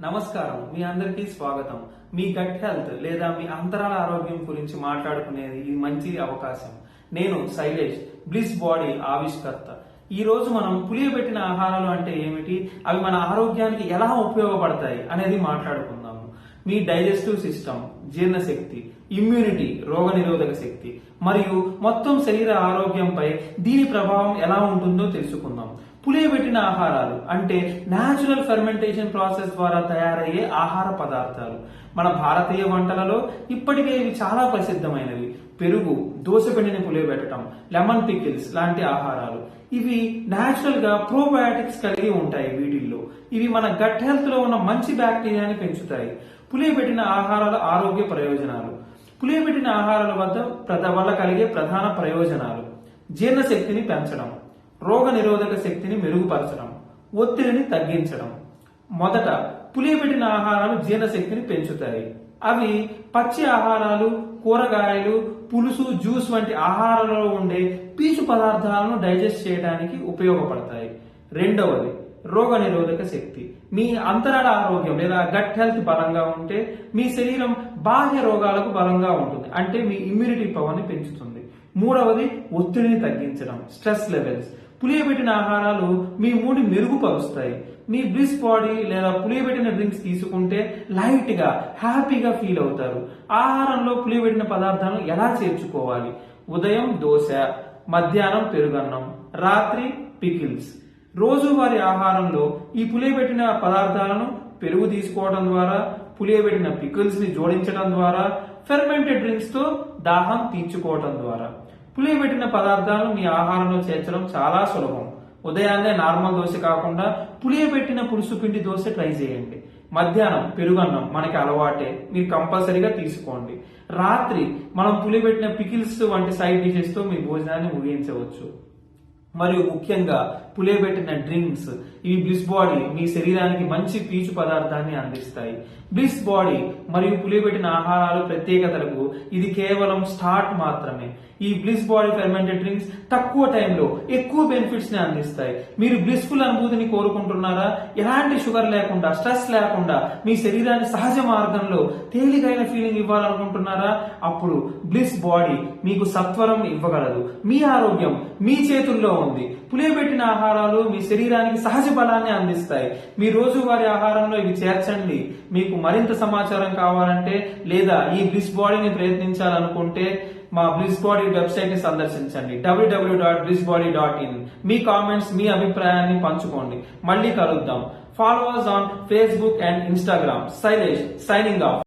నమస్కారం, మీ అందరికీ స్వాగతం. మీ గట్ హెల్త్ లేదా మీ అంతరాల ఆరోగ్యం గురించి మాట్లాడుకునేది ఇది మంచి అవకాశం. నేను శైలేష్, బ్లిస్ బాడీ ఆవిష్కర్త. ఈ రోజు మనం పులియబెట్టిన ఆహారాలు అంటే ఏమిటి, అవి మన ఆరోగ్యానికి ఎలా ఉపయోగపడతాయి అనేది మాట్లాడుకుందాము. మీ డైజెస్టివ్ సిస్టమ్, జీర్ణశక్తి, ఇమ్యూనిటీ, రోగనిరోధక శక్తి మరియు మొత్తం శరీర ఆరోగ్యంపై దీని ప్రభావం ఎలా ఉంటుందో తెలుసుకుందాం. పులియబెట్టిన ఆహారాలు అంటే న్యాచురల్ ఫెర్మెంటేషన్ ప్రాసెస్ ద్వారా తయారయ్యే ఆహార పదార్థాలు. మన భారతీయ వంటలలో ఇప్పటికే ఇవి చాలా ప్రసిద్ధమైనవి. పెరుగు, దోసపిండిని పులియబెట్టడం, లెమన్ పికిల్స్ లాంటి ఆహారాలు. ఇవి న్యాచురల్ గా ప్రోబయాటిక్స్ కలిగి ఉంటాయి. వీటిల్లో ఇవి మన గట్ హెల్త్ లో ఉన్న మంచి బ్యాక్టీరియాని పెంచుతాయి. పులియబెట్టిన ఆహారాల ఆరోగ్య ప్రయోజనాలు. పులియబెట్టిన ఆహారాల వల్ల కలిగే ప్రధాన ప్రయోజనాలు: జీర్ణశక్తిని పెంచడం, రోగ నిరోధక శక్తిని మెరుగుపరచడం, ఒత్తిడిని తగ్గించడం. మొదట, పులియబెట్టిన ఆహారాలు జీర్ణశక్తిని పెంచుతాయి. అవి పచ్చి ఆహారాలు, కూరగాయలు, పులుసు, జ్యూస్ వంటి ఆహారాలలో ఉండే పీచు పదార్థాలను డైజెస్ట్ చేయడానికి ఉపయోగపడతాయి. రెండవది, రోగ నిరోధక శక్తి. మీ అంతరాల ఆరోగ్యం లేదా గట్ హెల్త్ బలంగా ఉంటే మీ శరీరం బాహ్య రోగాలకు బలంగా ఉంటుంది, అంటే మీ ఇమ్యూనిటీ పవర్ ని పెంచుతుంది. మూడవది, ఒత్తిడిని తగ్గించడం, స్ట్రెస్ లెవెల్స్. పులియబెట్టిన ఆహారాలు మీ మూడ్ మెరుగుపరుస్తాయి. మీ బ్లిస్ బాడీ లేదా పులియబెట్టిన డ్రింక్స్ తీసుకుంటే లైట్ గా, హ్యాపీగా ఫీల్ అవుతారు. ఆహారంలో పులియబెట్టిన పదార్థాలను ఎలా చేర్చుకోవాలి? ఉదయం దోశ, మధ్యాహ్నం పెరుగన్నం, రాత్రి పికిల్స్. రోజువారీ ఆహారంలో ఈ పులియబెట్టిన పదార్థాలను పెరుగు తీసుకోవడం ద్వారా, పులియబెట్టిన పికిల్స్ ని జోడించడం ద్వారా, ఫెర్మెంటెడ్ డ్రింక్స్ తో దాహం తీర్చుకోవడం ద్వారా. పులియబెట్టిన పదార్థాలను మీ ఆహారంలో చేర్చడం చాలా సులభం. ఉదయాన్నే నార్మల్ దోశ కాకుండా పులియబెట్టిన పులుసు పిండి దోశ ట్రై చేయండి. మధ్యాహ్నం పెరుగన్నం మనకి అలవాటే, మీరు కంపల్సరీగా తీసుకోండి. రాత్రి మనం పులియబెట్టిన పికిల్స్ వంటి సైడ్ డిషెస్ తో మీ భోజనాన్ని ముగించవచ్చు. మరియు ముఖ్యంగా పులియబెట్టిన డ్రింక్స్, ఈ బ్లిస్ బాడీ మీ శరీరానికి మంచి పీచు పదార్థాన్ని అందిస్తాయి. బ్లిస్ బాడీ మరియు పులియబెట్టిన ఆహారాలు ప్రత్యేకతలకు ఇది కేవలం స్టార్ట్ మాత్రమే. ఈ బ్లిస్ బాడీ ఫెర్మెంటెడ్ డ్రింక్స్ తక్కువ టైంలో ఎక్కువ బెనిఫిట్స్ ని అందిస్తాయి. మీరు బ్లిస్ఫుల్ అనుభూతిని కోరుకుంటున్నారా? ఎలాంటి షుగర్ లేకుండా, స్ట్రెస్ లేకుండా మీ శరీరాన్ని సహజ మార్గంలో తేలికైన ఫీలింగ్ ఇవ్వాలనుకుంటున్నారా? అప్పుడు బ్లిస్ బాడీ మీకు సత్వరం ఇవ్వగలదు. మీ ఆరోగ్యం మీ చేతుల్లో ఉంది. పులియబెట్టిన ఆహారాలు మీ శరీరానికి సహజ బలాన్ని అందిస్తాయి. మీ రోజువారీ ఆహారంలో ఇవి చేర్చండి. మీకు మరింత సమాచారం కావాలంటే లేదా ఈ బ్లిస్ బాడీని ప్రయత్నించాలనుకుంటే మా బ్లిస్ బాడీ వెబ్సైట్ ని సందర్శించండి, www.blissbody.in. మీ కామెంట్స్, మీ అభిప్రాయాన్ని పంచుకోండి. మళ్ళీ కలుద్దాం. Follow us on Facebook and Instagram. Sailesh signing off.